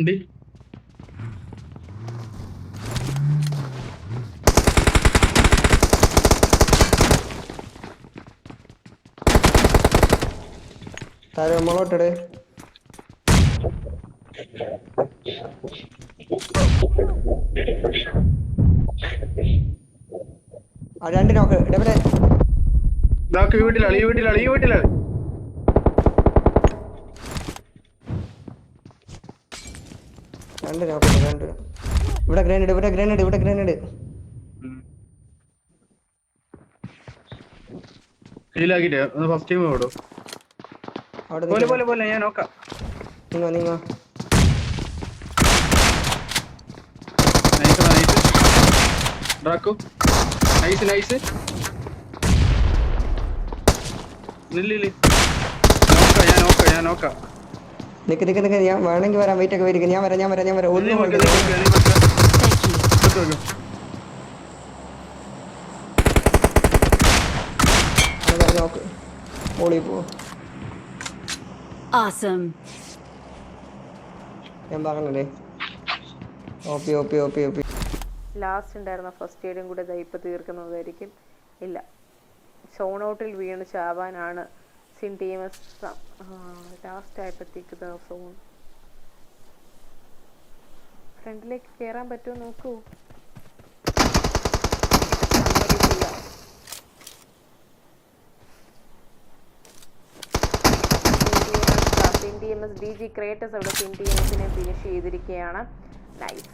ഉണ്ട്. താഴെ നമ്മളോട്ടെ രണ്ട് നോക്ക് ഇടപെടെ ഇതാക്ക് ഈ വീട്ടിലാണ് രണ്ട് നോക്ക് രണ്ട് ഇവിടെ ഗ്രനേഡ് ഹീലാക്കിട്ടേ ഒന്ന് ഫസ്റ്റ് ടൈം ഓടും. അവിടെ പോലെ ഞാൻ നോക്കാം. നീങ്ങോ ഡ്രാക്കോ നൈസ് ഞാൻ നോക്കാം. നിക്ക് ഞാൻ വേണമെങ്കിൽ വരാം വെയിറ്റ് ഒക്കെ വരിക ഞാൻ വരാം ഒന്നും നോക്ക് ഓളി പോ ഞാൻ പറഞ്ഞല്ലേ ഓപ്പി ലാസ്റ്റ് ഉണ്ടായിരുന്ന ഫസ്റ്റ് എയ്ഡും കൂടെ ഇപ്പം തീർക്കുന്നതായിരിക്കും. ഇല്ല, സോൺ ഔട്ടിൽ വീണ് ചാവാനാണ് സിൻ ടീം ലാസ്റ്റ് ആയപ്പോഴത്തേക്ക് സോൺ ഫ്രണ്ടിലേക്ക് കയറാൻ പറ്റുമോ നോക്കൂ. Sin T M S DG crates അവിടെ സിൻ ടി എം എസിനെ ഫിനിഷ് ചെയ്തിരിക്കുകയാണ്. നൈസ്.